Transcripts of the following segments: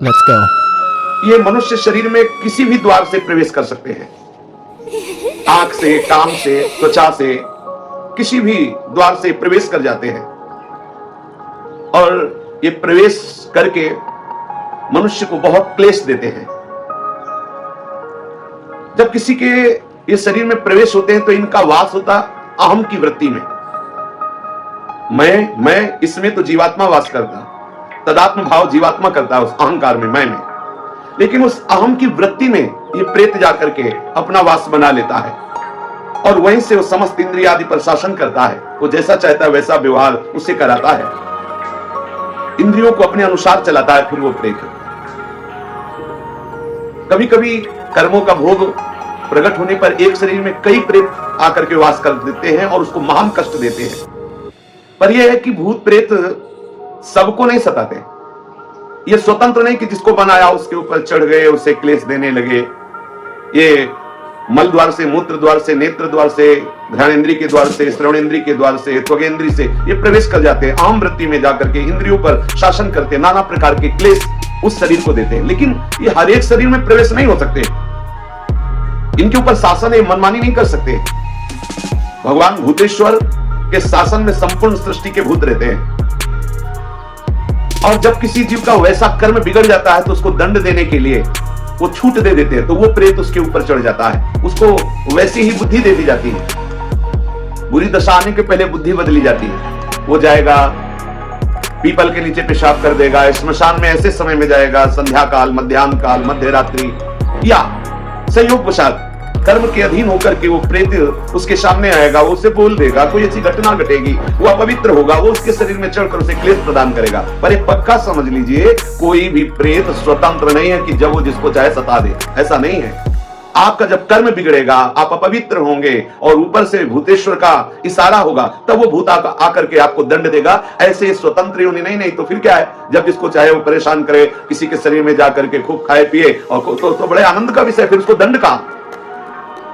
Let's go. ये मनुष्य शरीर में किसी भी द्वार से प्रवेश कर सकते हैं, आंख से, कान से, त्वचा से, किसी भी द्वार से प्रवेश कर जाते हैं। और ये प्रवेश करके मनुष्य को बहुत क्लेश देते हैं। जब किसी के ये शरीर में प्रवेश होते हैं तो इनका वास होता अहम की वृत्ति में। मैं इसमें तो जीवात्मा वास करता, तदात्म भाव जीवात्मा करता है उस अहंकार में, मैं में। लेकिन उस अहम की वृत्ति में ये प्रेत जाकर के अपना वास बना लेता है और वहीं से वो समस्त इंद्रिय आदि पर शासन करता है। वो जैसा चाहता है वैसा व्यवहार उससे कराता है, इंद्रियों को अपने अनुसार चलाता है। फिर वो प्रेत कभी कभी कर्मों का भोग प्रकट होने पर एक शरीर में कई प्रेत आकर के वास कर देते हैं और उसको महान कष्ट देते हैं। पर यह है कि भूत प्रेत सबको नहीं सताते। ये स्वतंत्र नहीं कि जिसको बनाया उसके ऊपर चढ़ गए, उसे क्लेश देने लगे। ये मल द्वार से, मूत्र द्वार से, नेत्र द्वार से, ध्यानेंद्रिय के द्वार से, श्रवणेंद्रिय के द्वार से, त्वगेंद्रिय से ये प्रवेश कर जाते हैं। अहम वृत्ति में जाकर के इंद्रियों पर शासन करते, नाना प्रकार के क्लेश उस शरीर को देते हैं। लेकिन ये हर एक शरीर में प्रवेश नहीं हो सकते, इनके ऊपर शासन है, मनमानी नहीं कर सकते। भगवान भूतेश्वर के शासन में संपूर्ण सृष्टि के भूत रहते हैं। और जब किसी जीव का वैसा कर्म बिगड़ जाता है तो उसको दंड देने के लिए वो छूट दे देते हैं, तो वो प्रेत उसके ऊपर चढ़ जाता है, उसको वैसी ही बुद्धि दे दी जाती है। बुरी दशा आने के पहले बुद्धि बदली जाती है। वो जाएगा पीपल के नीचे पेशाब कर देगा, श्मशान में ऐसे समय में जाएगा, संध्या काल, मध्याह्न काल, मध्य रात्रि, या संयोग वशात कर्म के अधीन होकर के वो प्रेत उसके सामने आएगा, वो उसे बोल देगा, कोई ऐसी घटना घटेगी, वो अपवित्र होगा, वो उसके शरीर में चढ़कर उसे क्लेश प्रदान करेगा। पर एक पक्का समझ लीजिए, कोई भी प्रेत स्वतंत्र नहीं है कि जब वो जिसको चाहे सता दे, ऐसा नहीं है। आपका जब कर्म बिगड़ेगा, आप अपवित्र होंगे और ऊपर से भूतेश्वर का इशारा होगा, तब वो भूत आकर के आपको दंड देगा। ऐसे स्वतंत्र योनि नहीं तो फिर क्या है, जब जिसको चाहे वो परेशान करे, किसी के शरीर में जाकर के खूब खाए पिए, और तो बड़े आनंद का विषय, फिर उसको दंड का।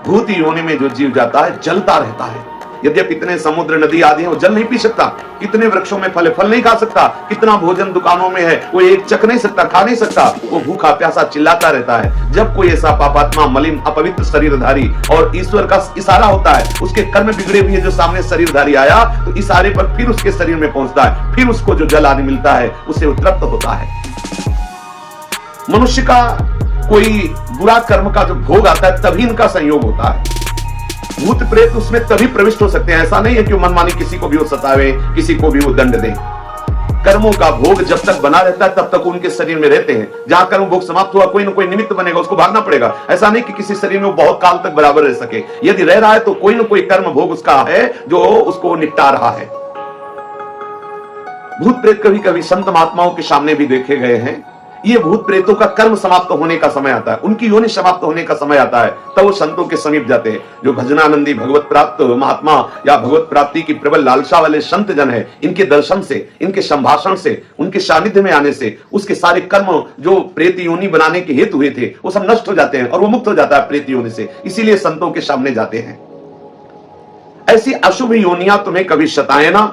भूत योनि में जो जीव जाता है जलता रहता है। यद्यपि इतने समुद्र नदी आदि हैं, वो जल नहीं पी सकता, कितने वृक्षों में फल नहीं खा सकता, कितना भोजन दुकानों में है वो एक चख नहीं सकता, खा नहीं सकता, वो भूखा प्यासा चिल्लाता रहता है। जब कोई ऐसा पापात्मा, मलिन, अपवित्र शरीरधारी और ईश्वर का इशारा होता है, उसके कर्म बिगड़े हुए जो सामने शरीरधारी आया, तो इशारे पर फिर उसके शरीर में पहुंचता है, फिर उसको जो जल आदि मिलता है उसे उत्तप्त होता है। मनुष्य का कोई बुरा कर्म का जो भोग आता है तभी इनका संयोग होता है। भूत प्रेत उसमें तभी प्रविष्ट हो सकते हैं। ऐसा नहीं है कि मनमानी किसी को भी वो सतावे, किसी को भी वो दंड दे। कर्मों का भोग जब तक बना रहता है तब तक उनके शरीर में रहते हैं। जहां कर्म भोग समाप्त हुआ, कोई ना कोई निमित्त बनेगा, उसको भागना पड़ेगा। ऐसा नहीं कि किसी शरीर में वो बहुत काल तक बराबर रह सके। यदि रह रहा है तो कोई ना कोई कर्म भोग उसका है जो उसको निपटा रहा है। भूत प्रेत कभी कभी संत महात्माओं के सामने भी देखे गए हैं। ये भूत प्रेतों का कर्म समाप्त होने का समय आता है, उनकी योनि समाप्त होने का समय आता है, तब वो संतों के समीप जाते हैं। जो भजनानंदी भगवत प्राप्त महात्मा या भगवत प्राप्ति की प्रबल लालसा वाले संत जन है, इनके दर्शन से, इनके संभाषण से, उनके सानिध्य में आने से उसके सारे कर्म जो प्रेत योनि बनाने के हेतु हुए थे वो सब नष्ट हो जाते हैं और वो मुक्त हो जाता है प्रेत योनि से। इसीलिए संतों के सामने जाते हैं। ऐसी अशुभ योनियां तुम्हें कभी सताए ना,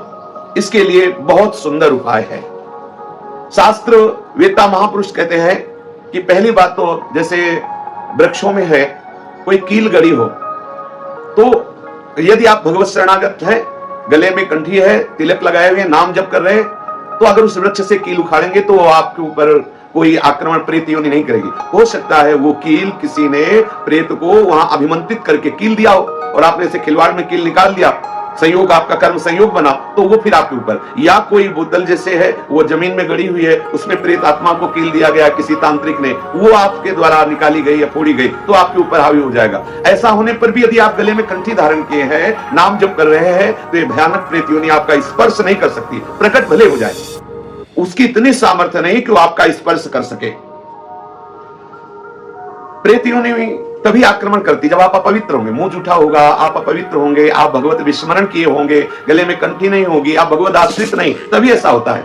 इसके लिए बहुत सुंदर उपाय है। शास्त्र वेता महापुरुष कहते हैं कि पहली बात तो जैसे वृक्षों में है कोई कील गड़ी हो, तो यदि आप भगवत शरणागत हैं, गले में कंठी है, तिलक लगाए हुए, नाम जप कर रहे हैं, तो अगर उस वृक्ष से कील उखाड़ेंगे तो आपके ऊपर कोई आक्रमण प्रेत योनि नहीं करेगी। हो सकता है वो कील किसी ने प्रेत को वहां अभिमंत्रित करके कील दिया हो और आपने से खिलवाड़ में कील निकाल दिया, संयोग आपका कर्म संयोग बना, तो वो फिर आपके ऊपर। या कोई बोतल जैसे है वो जमीन में गड़ी हुई है, उसमें प्रेत आत्मा को कील दिया गया किसी तांत्रिक ने, वो आपके द्वारा निकाली गई या फोड़ी गई, तो आपके ऊपर हावी हो जाएगा। ऐसा होने पर भी यदि आप गले में कंठी धारण किए हैं, नाम जप कर रहे हैं, तो ये भयानक प्रेत योनि आपका स्पर्श नहीं कर सकती, प्रकट भले हो जाए, उसकी इतनी सामर्थ्य नहीं कि वो आपका स्पर्श कर सके। प्रेत योनि तभी आक्रमण करती जब आप अपवित्र होंगे, मुंह जूठा होगा, आप अपवित्र होंगे, आप भगवत विस्मरण किए होंगे, गले में कंठी नहीं होगी, आप भगवत आश्रित नहीं, तभी ऐसा होता है।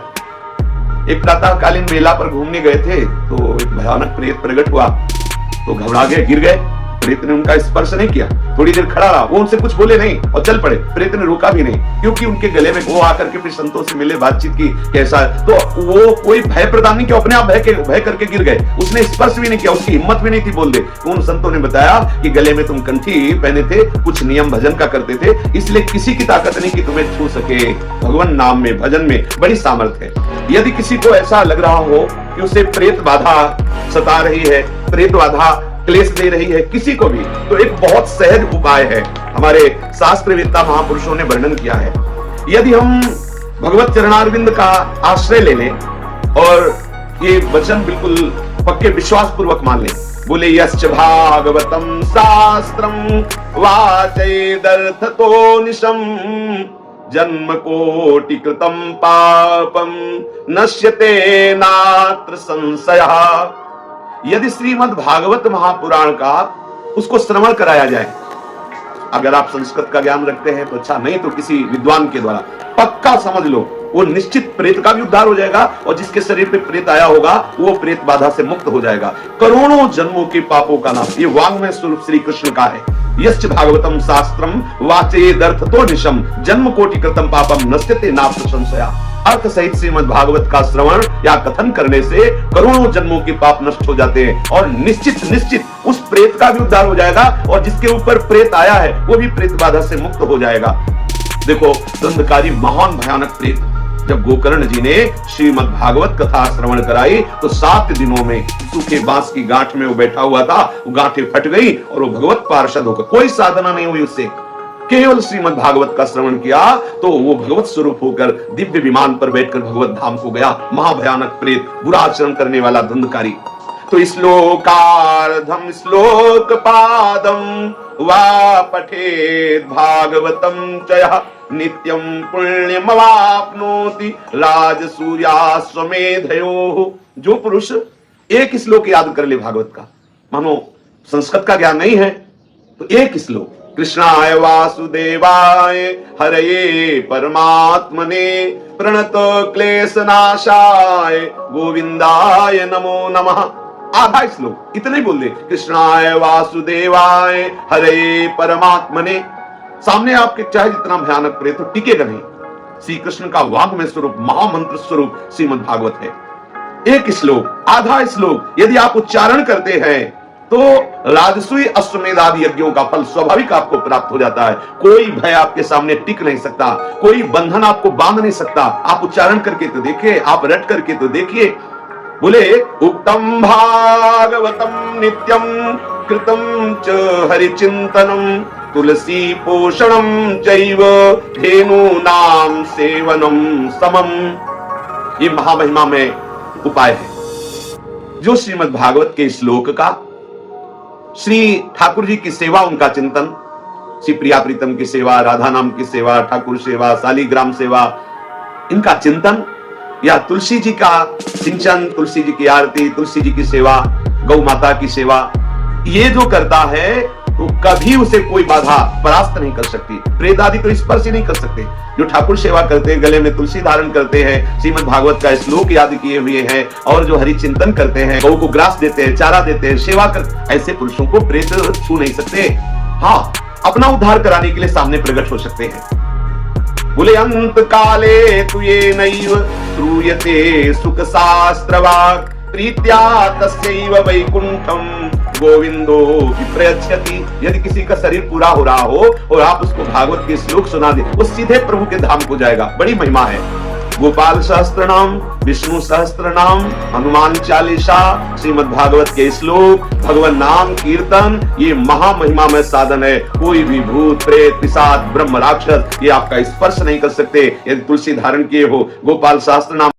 एक प्रातःकालीन मेला पर घूमने गए थे तो एक भयानक प्रेत प्रकट हुआ, तो घबरा गए, गिर गए, प्रेत ने उनका स्पर्श नहीं किया, थोड़ी देर खड़ा रहा, वो उनसे कुछ बोले नहीं और चल पड़े। प्रेत ने रोका भी नहीं, क्योंकि उनके गले में वो आकर के फिर संतों से मिले, बातचीत की कैसा है, तो वो कोई भय प्रदान नहीं किया, अपने आप भय करके गिर गए। उसने स्पर्श भी नहीं किया, उसकी हिम्मत भी नहीं थी बोल दे। उन संतों ने बताया कि गले में तुम कंठी पहने थे, कुछ नियम भजन का करते थे, इसलिए किसी की ताकत नहीं कि तुम्हें छू सके। भगवान नाम में, भजन में बड़ी सामर्थ्य है। यदि किसी को ऐसा लग रहा हो कि उसे प्रेत बाधा सता रही है, प्रेत बाधा क्लेश दे रही है किसी को भी, तो एक बहुत सहज उपाय है, हमारे शास्त्रवेत्ता महापुरुषों ने वर्णन किया है। यदि हम भगवत चरणारविंद का आश्रय ले लें और ये वचन बिल्कुल पक्के विश्वास पूर्वक मान लें, बोले यश्च भागवतम शास्त्रम वाचैदर्थतो निशम जन्म कोटि कृतम पापम नश्यते नात्र संशयः। यदि श्रीमद् भागवत महापुराण का उसको श्रवण कराया जाए, अगर आप संस्कृत का ज्ञान रखते हैं तो अच्छा, नहीं तो किसी विद्वान के द्वारा, पक्का समझ लो वो निश्चित प्रेत का भी उद्धार हो जाएगा और जिसके शरीर पे प्रेत आया होगा वो प्रेत बाधा से मुक्त हो जाएगा। करोड़ों जन्मों के पापों का नाश ये वाङ्मय स्वरूप श्री कृष्ण का है। यश्च भागवतम शास्त्रम वाचेदर्थतो निशम जन्म कोटि कृतम पापम नश्यते नात्र संशया। अर्थ सहित श्रीमद् भागवत का श्रवण या कथन करने से करोड़ों जन्मों के पाप नष्ट हो जाते हैं और निश्चित उस प्रेत का भी उद्धार हो जाएगा और जिसके ऊपर प्रेत आया है वो भी प्रेत बाधा से मुक्त हो जाएगा। देखो, दंडकारी महान भयानक प्रेत, जब गोकर्ण जी ने श्रीमद् भागवत कथा श्रवण कराई तो 7 दिनों में सूखे बांस की गांठ में वो बैठा हुआ था, वो गांठें फट गई और वो भगवत पार्षद होकर, कोई साधना नहीं हुई उससे, केवल श्रीमद् भागवत का श्रवण किया तो वो भगवत स्वरूप होकर दिव्य विमान पर बैठकर भगवत धाम को गया। महाभयानक प्रेत, बुरा आचरण करने वाला धंधकारी। तो श्लोकार्धम श्लोक पादम वा पठेत भागवतम चयः नित्यम पुण्यमवाप्नोति राजसूयाश्वमेधयोः। जो पुरुष एक श्लोक याद कर ले भागवत का, मानो संस्कृत का ज्ञान नहीं है, तो एक श्लोक, कृष्णाय वासुदेवाय हरये परमात्मने प्रणत क्लेशनाशाय गोविंदाय नमो नमः। आधा श्लोक इतना ही बोल दे, कृष्णाय वासुदेवाय हरये परमात्मने। सामने आपके चाहे जितना भयानक प्रेत हो टिकेगा नहीं। श्री कृष्ण का वाङ्मय स्वरूप, महामंत्र स्वरूप श्रीमद् भागवत है। एक श्लोक, आधा श्लोक यदि आप उच्चारण करते हैं तो राजसूय अश्वमेध आदि यज्ञों का फल स्वाभाविक आपको प्राप्त हो जाता है। कोई भय आपके सामने टिक नहीं सकता, कोई बंधन आपको बांध नहीं सकता। आप उच्चारण करके तो देखिए, आप रट करके तो देखिए। बोले उक्तम भागवतम नित्यम कृतम च हरिचिंतनम तुलसी पोषणम चैव धेनु नाम सेवनम समम। ये महामहिमा में उपाय है। जो श्रीमद् भागवत के श्लोक का, श्री ठाकुर जी की सेवा, उनका चिंतन, श्री प्रिया प्रीतम की सेवा, राधा नाम की सेवा, ठाकुर सेवा, शालीग्राम सेवा, इनका चिंतन, या तुलसी जी का सिंचन, तुलसी जी की आरती, तुलसी जी की सेवा, गौ माता की सेवा, ये जो करता है तो कभी उसे कोई बाधा परास्त नहीं कर सकती। प्रेत आदि तो स्पर्श ही नहीं कर सकते। जो ठाकुर सेवा करते हैं, गले में तुलसी धारण करते हैं, श्रीमद् भागवत का श्लोक याद किए हुए हैं और जो हरि चिंतन करते हैं, गौ को ग्रास देते हैं, चारा देते हैं, सेवा कर, ऐसे पुरुषों को प्रेत छू नहीं सकते। हाँ, अपना उद्धार कराने के लिए सामने प्रकट हो सकते हैं। बोले अंत काले तुये नैव श्रूयते सुख शास्त्रवाक् प्रीत्या तस्यैव वैकुंठम गोविंदो विप्रयच्छति। यदि किसी का शरीर पूरा हो रहा हो और आप उसको भागवत के श्लोक सुना दे, वो सीधे प्रभु के धाम को जाएगा। बड़ी महिमा है। गोपाल सहस्त्र नाम, विष्णु सहस्त्र नाम, हनुमान चालीसा, श्रीमद् भागवत के श्लोक, भगवान नाम कीर्तन, ये महामहिमा में साधन है। कोई भी भूत प्रेत पिशाच ब्रह्म राक्षस ये आपका स्पर्श नहीं कर सकते। यदि तुलसी धारण किए हो, गोपाल सहस्त्र नाम